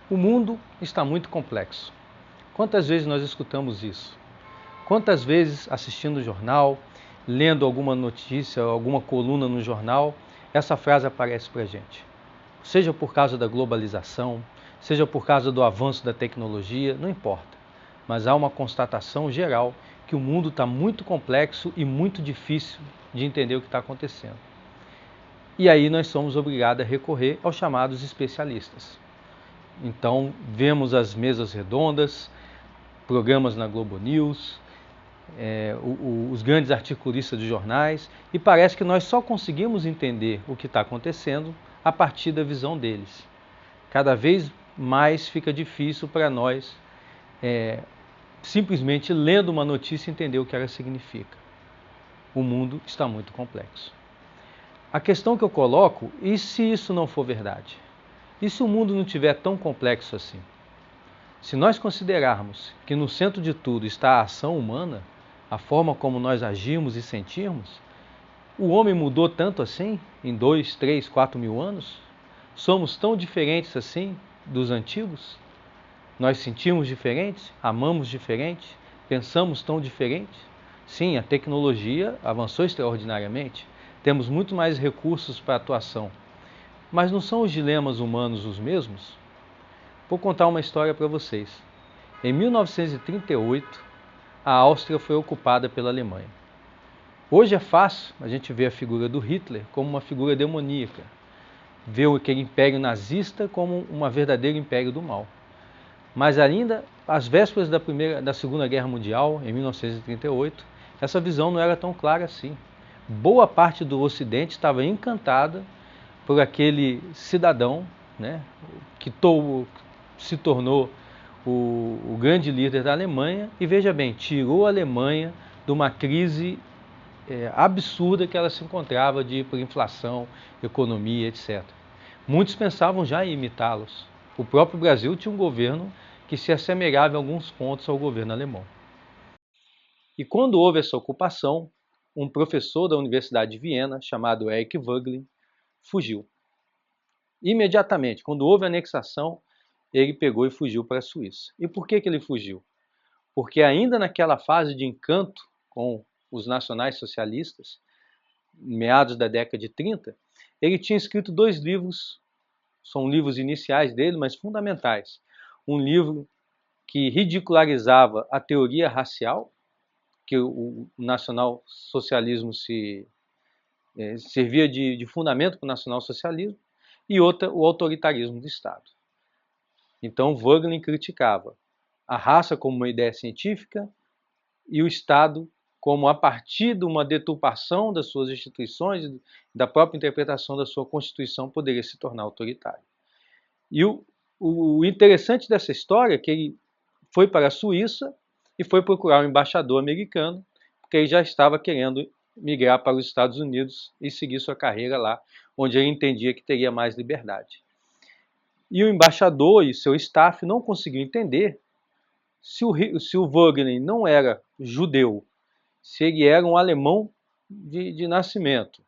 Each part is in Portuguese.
O mundo está muito complexo. Quantas vezes nós escutamos isso? Quantas vezes assistindo o jornal, lendo alguma notícia, alguma coluna no jornal, essa frase aparece para a gente? Seja por causa da globalização, seja por causa do avanço da tecnologia, não importa. Mas há uma constatação geral que o mundo está muito complexo e muito difícil de entender o que está acontecendo. E aí nós somos obrigados a recorrer aos chamados especialistas. Então, vemos as mesas redondas, programas na Globo News, os grandes articulistas de jornais, e parece que nós só conseguimos entender o que está acontecendo a partir da visão deles. Cada vez mais fica difícil para nós, simplesmente lendo uma notícia, entender o que ela significa. O mundo está muito complexo. A questão que eu coloco, e se isso não for verdade? E se o mundo não estiver tão complexo assim? Se nós considerarmos que no centro de tudo está a ação humana, a forma como nós agimos e sentimos, o homem mudou tanto assim em 2, 3, 4 mil anos? Somos tão diferentes assim dos antigos? Nós sentimos diferentes, amamos diferente, pensamos tão diferente? Sim, a tecnologia avançou extraordinariamente, temos muito mais recursos para atuação. Mas não são os dilemas humanos os mesmos? Vou contar uma história para vocês. Em 1938, a Áustria foi ocupada pela Alemanha. Hoje é fácil a gente ver a figura do Hitler como uma figura demoníaca, ver aquele império nazista como um verdadeiro império do mal. Mas ainda, às vésperas da Segunda Guerra Mundial, em 1938, essa visão não era tão clara assim. Boa parte do Ocidente estava encantada por aquele cidadão, né, que se tornou o grande líder da Alemanha e, veja bem, tirou a Alemanha de uma crise absurda que ela se encontrava de hiperinflação, economia, etc. Muitos pensavam já em imitá-los. O próprio Brasil tinha um governo que se assemelhava em alguns pontos ao governo alemão. E quando houve essa ocupação, um professor da Universidade de Viena, chamado Eric Voegelin, fugiu. Imediatamente, quando houve a anexação, ele pegou e fugiu para a Suíça. E por que ele fugiu? Porque ainda naquela fase de encanto com os nacionais socialistas, meados da década de 30, ele tinha escrito 2 livros, são livros iniciais dele, mas fundamentais. Um livro que ridicularizava a teoria racial, que o nacionalsocialismo servia de fundamento para o nacionalsocialismo, e outra, o autoritarismo do Estado. Então, Voegelin criticava a raça como uma ideia científica e o Estado como, a partir de uma deturpação das suas instituições, da própria interpretação da sua Constituição, poderia se tornar autoritário. E o interessante dessa história é que ele foi para a Suíça e foi procurar um embaixador americano, porque ele já estava querendo migrar para os Estados Unidos e seguir sua carreira lá, onde ele entendia que teria mais liberdade. E o embaixador e seu staff não conseguiam entender se o Voegelin não era judeu, se ele era um alemão de nascimento.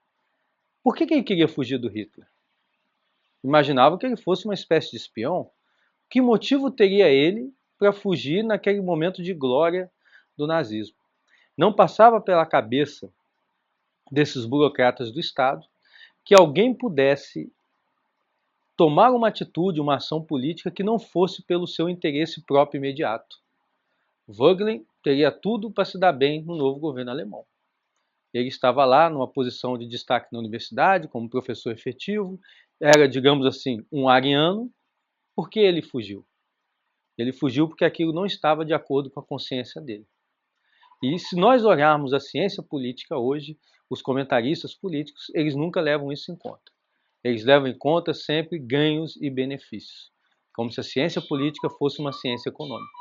Por que ele queria fugir do Hitler? Imaginava que ele fosse uma espécie de espião. Que motivo teria ele para fugir naquele momento de glória do nazismo? Não passava pela cabeça desses burocratas do Estado que alguém pudesse tomar uma atitude, uma ação política que não fosse pelo seu interesse próprio imediato. Voegelin teria tudo para se dar bem no novo governo alemão. Ele estava lá numa posição de destaque na universidade, como professor efetivo, era, digamos assim, um ariano. Por que ele fugiu? Ele fugiu porque aquilo não estava de acordo com a consciência dele. E se nós olharmos a ciência política hoje, os comentaristas políticos, eles nunca levam isso em conta. Eles levam em conta sempre ganhos e benefícios, como se a ciência política fosse uma ciência econômica,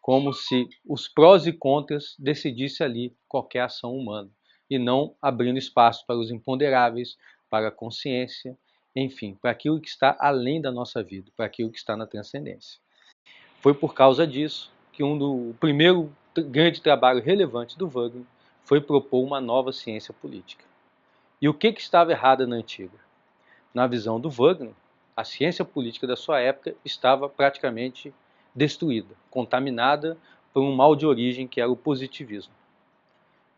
como se os prós e contras decidissem ali qualquer ação humana, e não abrindo espaço para os imponderáveis, para a consciência, enfim, para aquilo que está além da nossa vida, para aquilo que está na transcendência. Foi por causa disso que o primeiro grande trabalho relevante do Voegelin foi propor uma nova ciência política. E o que estava errado na antiga? Na visão do Voegelin, A ciência política da sua época estava praticamente destruída, contaminada por um mal de origem que era o positivismo.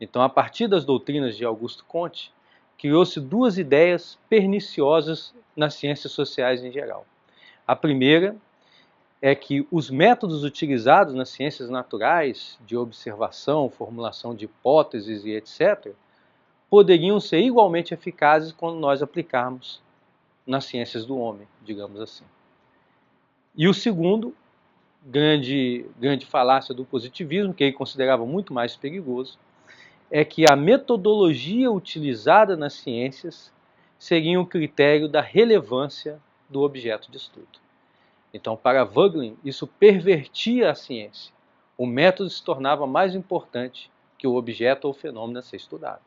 Então, a partir das doutrinas de Augusto Comte, criou-se duas ideias perniciosas nas ciências sociais em geral. A primeira é que os métodos utilizados nas ciências naturais, de observação, formulação de hipóteses e etc., poderiam ser igualmente eficazes quando nós aplicarmos nas ciências do homem, digamos assim. E o segundo, grande falácia do positivismo, que ele considerava muito mais perigoso, é que a metodologia utilizada nas ciências seria um critério da relevância do objeto de estudo. Então, para Voegelin, isso pervertia a ciência. O método se tornava mais importante que o objeto ou fenômeno a ser estudado.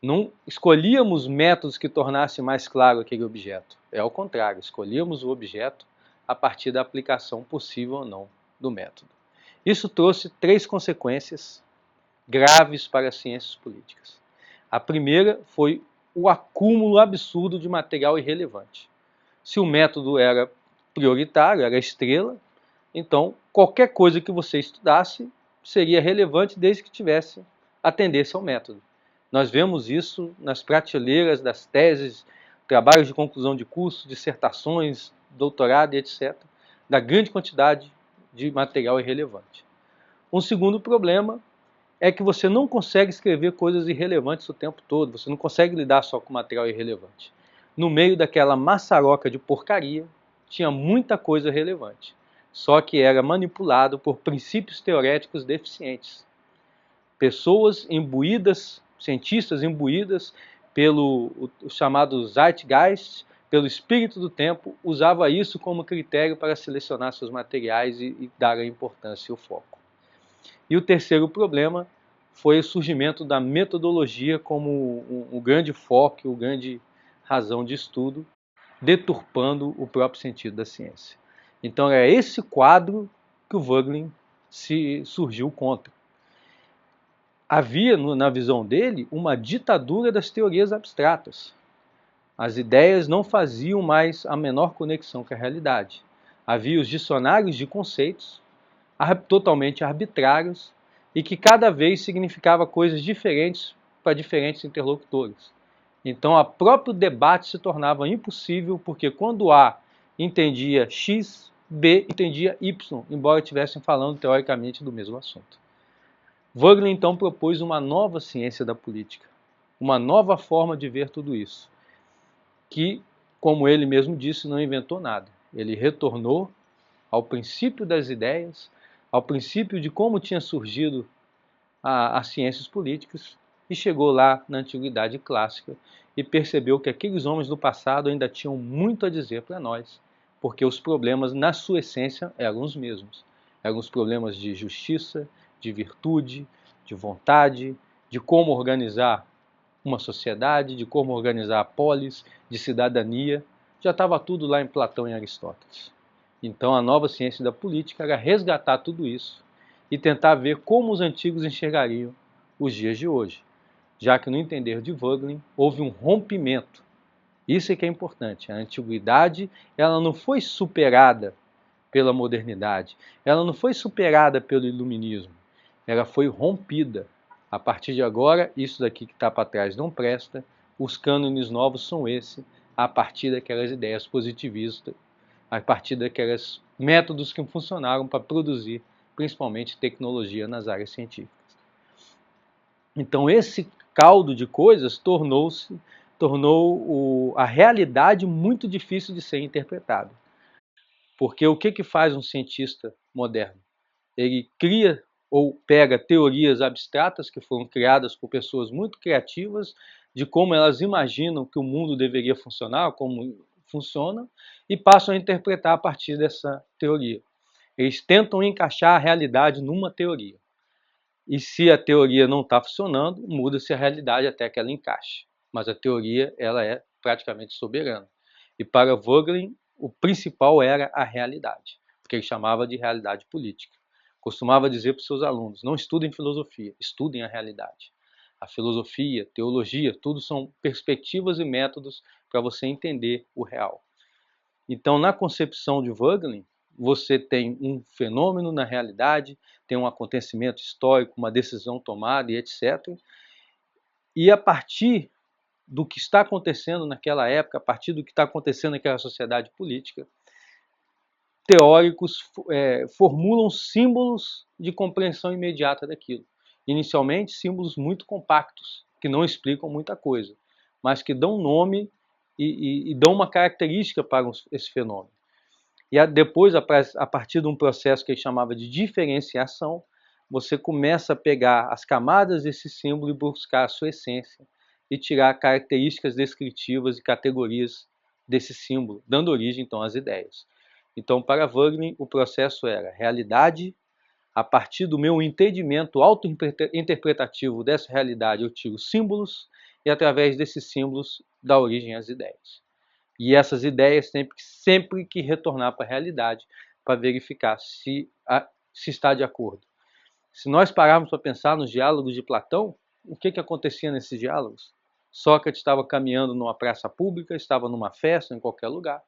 Não escolhíamos métodos que tornassem mais claro aquele objeto. É ao contrário, escolhíamos o objeto a partir da aplicação possível ou não do método. Isso trouxe três consequências graves para as ciências políticas. A primeira foi o acúmulo absurdo de material irrelevante. Se o método era prioritário, era estrela, então qualquer coisa que você estudasse seria relevante desde que tivesse a tendência ao método. Nós vemos isso nas prateleiras das teses, trabalhos de conclusão de curso, dissertações, doutorado e etc., da grande quantidade de material irrelevante. Um segundo problema é que você não consegue escrever coisas irrelevantes o tempo todo, você não consegue lidar só com material irrelevante. No meio daquela maçaroca de porcaria, tinha muita coisa relevante, só que era manipulado por princípios teoréticos deficientes. Pessoas imbuídas, cientistas imbuídas pelo o chamado Zeitgeist, pelo espírito do tempo, usava isso como critério para selecionar seus materiais e dar a importância e o foco. E o terceiro problema foi o surgimento da metodologia como um grande foco, uma grande razão de estudo, deturpando o próprio sentido da ciência. Então é esse quadro que o Voegelin surgiu contra. Havia, na visão dele, uma ditadura das teorias abstratas. As ideias não faziam mais a menor conexão com a realidade. Havia os dicionários de conceitos, totalmente arbitrários, e que cada vez significava coisas diferentes para diferentes interlocutores. Então, o próprio debate se tornava impossível, porque quando A entendia X, B entendia Y, embora estivessem falando teoricamente do mesmo assunto. Voegelin, então, propôs uma nova ciência da política, uma nova forma de ver tudo isso, que, como ele mesmo disse, não inventou nada. Ele retornou ao princípio das ideias, ao princípio de como tinha surgido as ciências políticas, e chegou lá na Antiguidade Clássica e percebeu que aqueles homens do passado ainda tinham muito a dizer para nós, porque os problemas, na sua essência, eram os mesmos. Eram os problemas de justiça, de virtude, de vontade, de como organizar uma sociedade, de como organizar a polis, de cidadania. Já estava tudo lá em Platão e Aristóteles. Então a nova ciência da política era resgatar tudo isso e tentar ver como os antigos enxergariam os dias de hoje, já que no entender de Voegelin houve um rompimento. Isso é que é importante. A antiguidade ela não foi superada pela modernidade, ela não foi superada pelo iluminismo, ela foi rompida. A partir de agora, isso daqui que está para trás não presta, os cânones novos são esses, a partir daquelas ideias positivistas, a partir daqueles métodos que funcionaram para produzir, principalmente, tecnologia nas áreas científicas. Então, esse caldo de coisas tornou a realidade muito difícil de ser interpretada. Porque o que faz um cientista moderno? Ele cria ou pega teorias abstratas que foram criadas por pessoas muito criativas, de como elas imaginam que o mundo deveria funcionar, como funciona, e passam a interpretar a partir dessa teoria. Eles tentam encaixar a realidade numa teoria. E se a teoria não está funcionando, muda-se a realidade até que ela encaixe. Mas a teoria ela é praticamente soberana. E para Voegelin, o principal era a realidade, que ele chamava de realidade política. Costumava dizer para os seus alunos, não estudem filosofia, estudem a realidade. A filosofia, teologia, tudo são perspectivas e métodos para você entender o real. Então, na concepção de Voegelin, você tem um fenômeno na realidade, tem um acontecimento histórico, uma decisão tomada e etc. E a partir do que está acontecendo naquela época, a partir do que está acontecendo naquela sociedade política, teóricos formulam símbolos de compreensão imediata daquilo. Inicialmente, símbolos muito compactos, que não explicam muita coisa, mas que dão nome e dão uma característica para esse fenômeno. E depois, a partir de um processo que ele chamava de diferenciação, você começa a pegar as camadas desse símbolo e buscar a sua essência e tirar características descritivas e categorias desse símbolo, dando origem então às ideias. Então, para Voegelin, o processo era realidade. A partir do meu entendimento auto-interpretativo dessa realidade, eu tiro símbolos e através desses símbolos dá origem às ideias. E essas ideias sempre que retornar para a realidade para verificar se está de acordo. Se nós pararmos para pensar nos diálogos de Platão, o que acontecia nesses diálogos? Sócrates estava caminhando numa praça pública, estava numa festa, em qualquer lugar.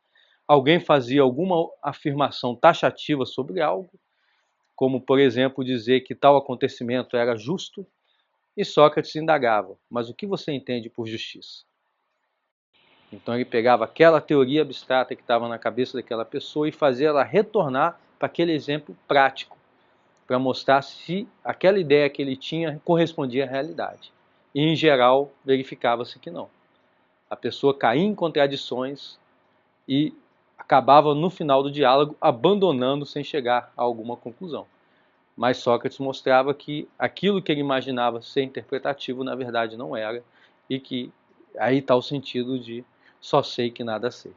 Alguém fazia alguma afirmação taxativa sobre algo, como, por exemplo, dizer que tal acontecimento era justo, e Sócrates indagava, mas o que você entende por justiça? Então ele pegava aquela teoria abstrata que estava na cabeça daquela pessoa e fazia ela retornar para aquele exemplo prático, para mostrar se aquela ideia que ele tinha correspondia à realidade. E, em geral, verificava-se que não. A pessoa caía em contradições e acabava, no final do diálogo, abandonando sem chegar a alguma conclusão. Mas Sócrates mostrava que aquilo que ele imaginava ser interpretativo, na verdade, não era, e que aí está o sentido de só sei que nada sei.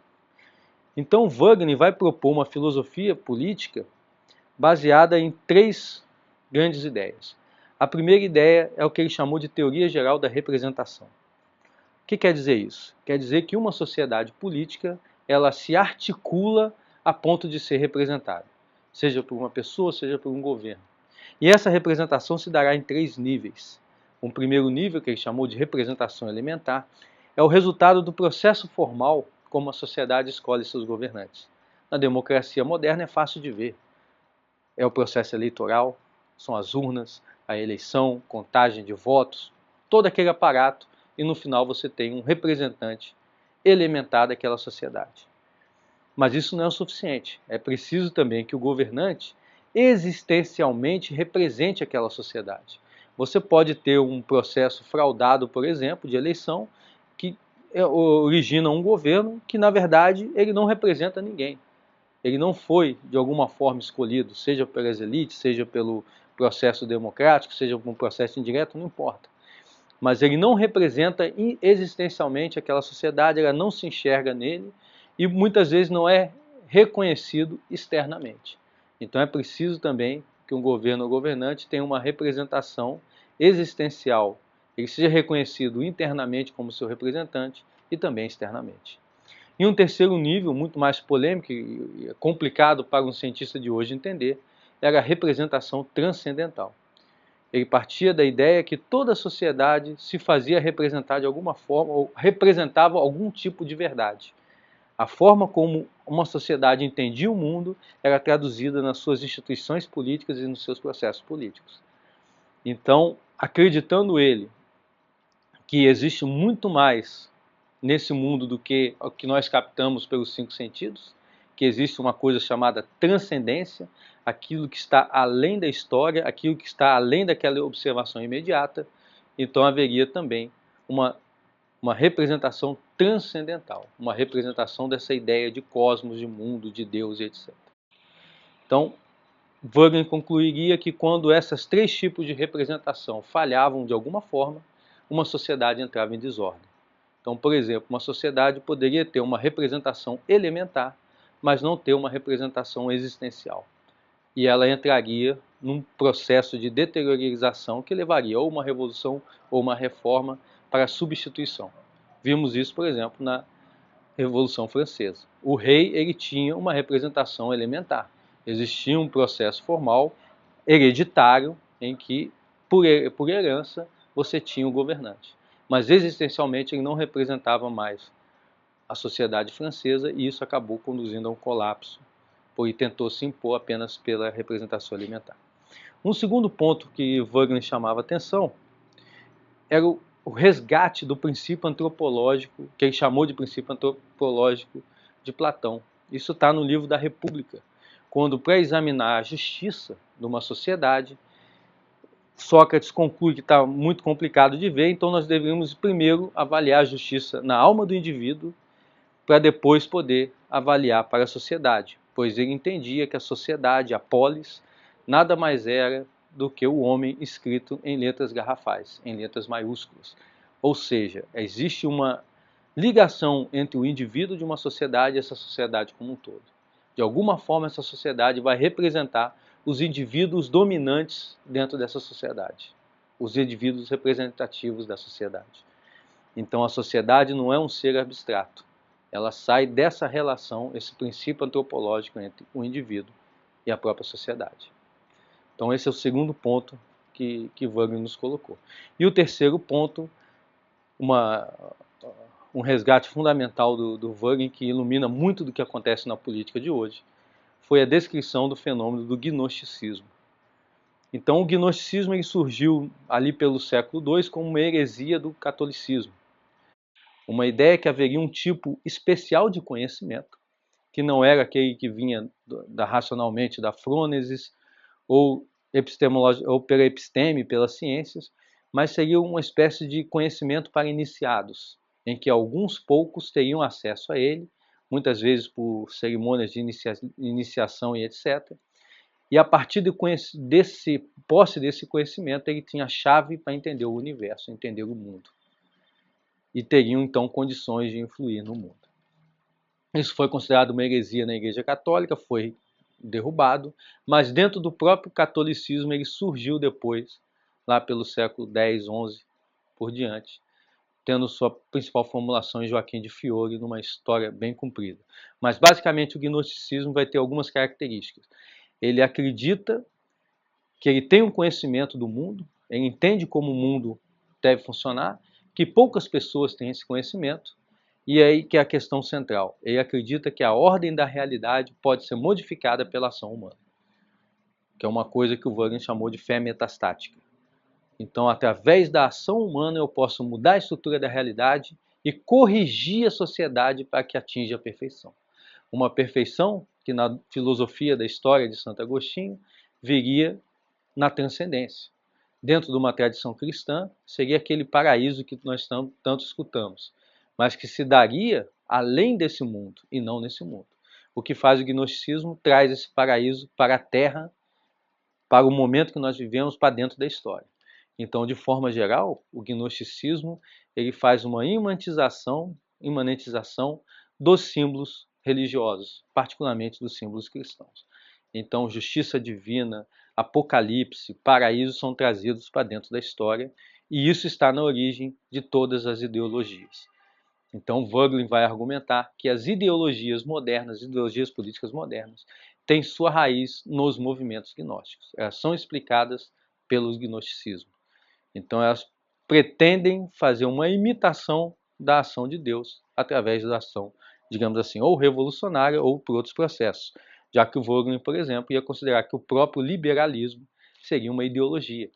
Então, Voegelin vai propor uma filosofia política baseada em 3 grandes ideias. A primeira ideia é o que ele chamou de teoria geral da representação. O que quer dizer isso? Quer dizer que uma sociedade política ela se articula a ponto de ser representada, seja por uma pessoa, seja por um governo. E essa representação se dará em 3 níveis. Um primeiro nível, que ele chamou de representação elementar, é o resultado do processo formal como a sociedade escolhe seus governantes. Na democracia moderna é fácil de ver. É o processo eleitoral, são as urnas, a eleição, contagem de votos, todo aquele aparato, e no final você tem um representante elementar daquela sociedade. Mas isso não é o suficiente. É preciso também que o governante existencialmente represente aquela sociedade. Você pode ter um processo fraudado, por exemplo, de eleição, que origina um governo que, na verdade, ele não representa ninguém. Ele não foi, de alguma forma, escolhido, seja pelas elites, seja pelo processo democrático, seja por um processo indireto, não importa. Mas ele não representa existencialmente aquela sociedade, ela não se enxerga nele e muitas vezes não é reconhecido externamente. Então é preciso também que um governo ou governante tenha uma representação existencial, ele seja reconhecido internamente como seu representante e também externamente. E um terceiro nível, muito mais polêmico e complicado para um cientista de hoje entender, era a representação transcendental. Ele partia da ideia que toda a sociedade se fazia representar de alguma forma, ou representava algum tipo de verdade. A forma como uma sociedade entendia o mundo era traduzida nas suas instituições políticas e nos seus processos políticos. Então, acreditando ele que existe muito mais nesse mundo do que o que nós captamos pelos 5 sentidos, que existe uma coisa chamada transcendência, aquilo que está além da história, aquilo que está além daquela observação imediata, então haveria também uma representação transcendental, uma representação dessa ideia de cosmos, de mundo, de Deus, etc. Então, Voegelin concluiria que quando esses 3 tipos de representação falhavam de alguma forma, uma sociedade entrava em desordem. Então, por exemplo, uma sociedade poderia ter uma representação elementar, mas não ter uma representação existencial. E ela entraria num processo de deteriorização que levaria ou uma revolução ou uma reforma para a substituição. Vimos isso, por exemplo, na Revolução Francesa. O rei ele tinha uma representação elementar. Existia um processo formal hereditário em que, por herança, você tinha o governante. Mas existencialmente ele não representava mais a sociedade francesa, e isso acabou conduzindo a um colapso, pois tentou se impor apenas pela representação alimentar. Um segundo ponto que Wagner chamava atenção era o resgate do princípio antropológico, que ele chamou de princípio antropológico de Platão. Isso está no livro da República, quando, para examinar a justiça de uma sociedade, Sócrates conclui que está muito complicado de ver, então nós deveríamos primeiro avaliar a justiça na alma do indivíduo, para depois poder avaliar para a sociedade, pois ele entendia que a sociedade, a polis, nada mais era do que o homem escrito em letras garrafais, em letras maiúsculas. Ou seja, existe uma ligação entre o indivíduo de uma sociedade e essa sociedade como um todo. De alguma forma, essa sociedade vai representar os indivíduos dominantes dentro dessa sociedade, os indivíduos representativos da sociedade. Então, a sociedade não é um ser abstrato. Ela sai dessa relação, esse princípio antropológico entre o indivíduo e a própria sociedade. Então esse é o segundo ponto que Wagner nos colocou. E o terceiro ponto, um resgate fundamental do Wagner, que ilumina muito do que acontece na política de hoje, foi a descrição do fenômeno do gnosticismo. Então o gnosticismo ele surgiu ali pelo século II como uma heresia do catolicismo. Uma ideia que haveria um tipo especial de conhecimento, que não era aquele que vinha racionalmente da frônesis ou pela episteme, pelas ciências, mas seria uma espécie de conhecimento para iniciados, em que alguns poucos teriam acesso a ele, muitas vezes por cerimônias de iniciação e etc. E a partir de posse desse conhecimento, ele tinha a chave para entender o universo, entender o mundo. E teriam então condições de influir no mundo. Isso foi considerado uma heresia na Igreja Católica, foi derrubado, mas dentro do próprio catolicismo ele surgiu depois, lá pelo século X, XI por diante, tendo sua principal formulação em Joaquim de Fiore, numa história bem comprida. Mas basicamente o gnosticismo vai ter algumas características. Ele acredita que ele tem um conhecimento do mundo, ele entende como o mundo deve funcionar, que poucas pessoas têm esse conhecimento, e aí que é a questão central. Ele acredita que a ordem da realidade pode ser modificada pela ação humana, que é uma coisa que o Wagner chamou de fé metastática. Então, através da ação humana, eu posso mudar a estrutura da realidade e corrigir a sociedade para que atinja a perfeição. Uma perfeição que na filosofia da história de Santo Agostinho viria na transcendência. Dentro de uma tradição cristã, seria aquele paraíso que nós tanto escutamos, mas que se daria além desse mundo e não nesse mundo. O que faz o gnosticismo traz esse paraíso para a Terra, para o momento que nós vivemos, para dentro da história. Então, de forma geral, o gnosticismo ele faz uma imanentização dos símbolos religiosos, particularmente dos símbolos cristãos. Então, justiça divina, apocalipse, paraíso são trazidos para dentro da história, e isso está na origem de todas as ideologias. Então, Wagner vai argumentar que as ideologias modernas, ideologias políticas modernas, têm sua raiz nos movimentos gnósticos. Elas são explicadas pelo gnosticismo. Então, elas pretendem fazer uma imitação da ação de Deus através da ação, digamos assim, ou revolucionária ou por outros processos. Já que o Wagner, por exemplo, ia considerar que o próprio liberalismo seria uma ideologia.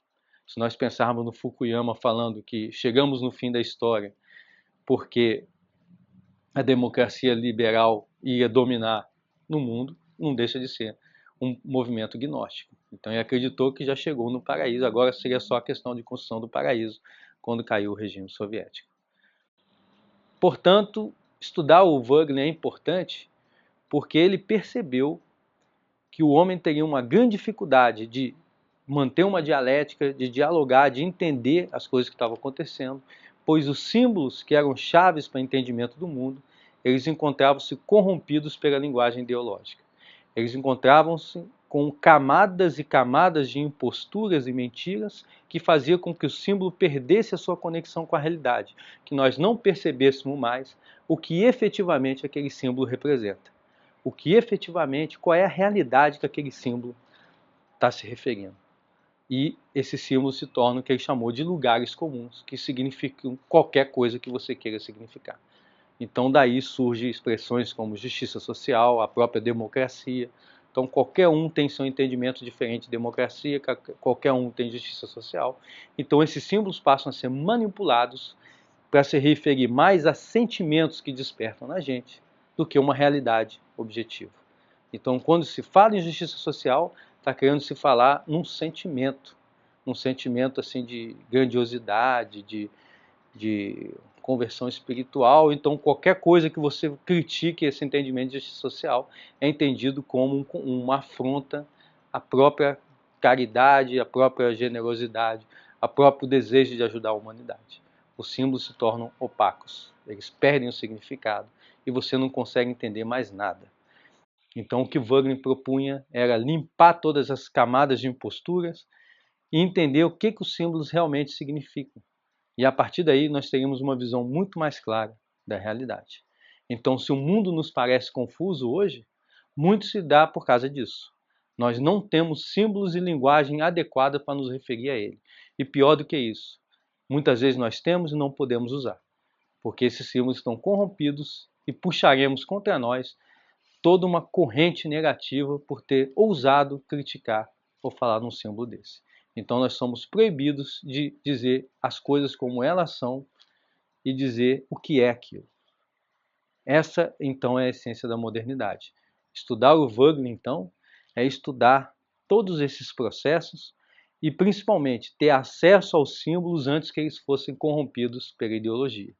Se nós pensarmos no Fukuyama falando que chegamos no fim da história porque a democracia liberal ia dominar no mundo, não deixa de ser um movimento gnóstico. Então ele acreditou que já chegou no paraíso, agora seria só a questão de construção do paraíso quando caiu o regime soviético. Portanto, estudar o Wagner é importante porque ele percebeu que o homem teria uma grande dificuldade de manter uma dialética, de dialogar, de entender as coisas que estavam acontecendo, pois os símbolos que eram chaves para o entendimento do mundo, eles encontravam-se corrompidos pela linguagem ideológica. Eles encontravam-se com camadas e camadas de imposturas e mentiras que faziam com que o símbolo perdesse a sua conexão com a realidade, que nós não percebêssemos mais o que efetivamente aquele símbolo representa. O que efetivamente, qual é a realidade que aquele símbolo está se referindo. E esse símbolo se torna o que ele chamou de lugares comuns, que significam qualquer coisa que você queira significar. Então daí surgem expressões como justiça social, a própria democracia. Então qualquer um tem seu entendimento diferente de democracia, qualquer um tem justiça social. Então esses símbolos passam a ser manipulados para se referir mais a sentimentos que despertam na gente do que uma realidade objetiva. Então quando se fala em justiça social, está querendo se falar num sentimento assim de grandiosidade, de conversão espiritual. Então qualquer coisa que você critique esse entendimento de justiça social é entendido como uma afronta à própria caridade, à própria generosidade, ao próprio desejo de ajudar a humanidade. Os símbolos se tornam opacos, eles perdem o significado e você não consegue entender mais nada. Então o que Wagner propunha era limpar todas as camadas de imposturas e entender o que os símbolos realmente significam. E a partir daí nós teríamos uma visão muito mais clara da realidade. Então, se o mundo nos parece confuso hoje, muito se dá por causa disso. Nós não temos símbolos e linguagem adequada para nos referir a ele. E pior do que isso, muitas vezes nós temos e não podemos usar, porque esses símbolos estão corrompidos e puxaremos contra nós toda uma corrente negativa por ter ousado criticar ou falar num símbolo desse. Então nós somos proibidos de dizer as coisas como elas são e dizer o que é aquilo. Essa então é a essência da modernidade. Estudar o Wagner então é estudar todos esses processos e principalmente ter acesso aos símbolos antes que eles fossem corrompidos pela ideologia.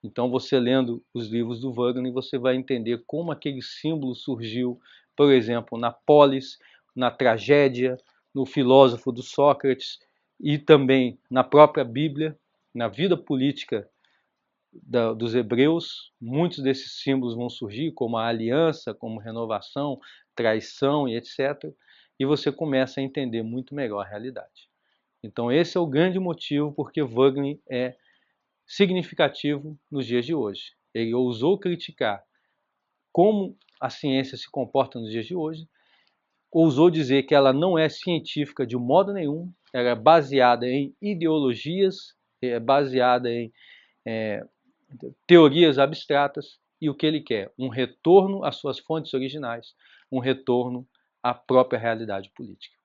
Então você lendo os livros do Wagner, você vai entender como aquele símbolo surgiu, por exemplo, na polis, na tragédia, no filósofo do Sócrates e também na própria Bíblia, na vida política dos hebreus. Muitos desses símbolos vão surgir, como a aliança, como renovação, traição e etc. E você começa a entender muito melhor a realidade. Então esse é o grande motivo porque Wagner é significativo nos dias de hoje. Ele ousou criticar como a ciência se comporta nos dias de hoje, ousou dizer que ela não é científica de modo nenhum, ela é baseada em ideologias, é baseada em teorias abstratas, e o que ele quer? Um retorno às suas fontes originais, um retorno à própria realidade política.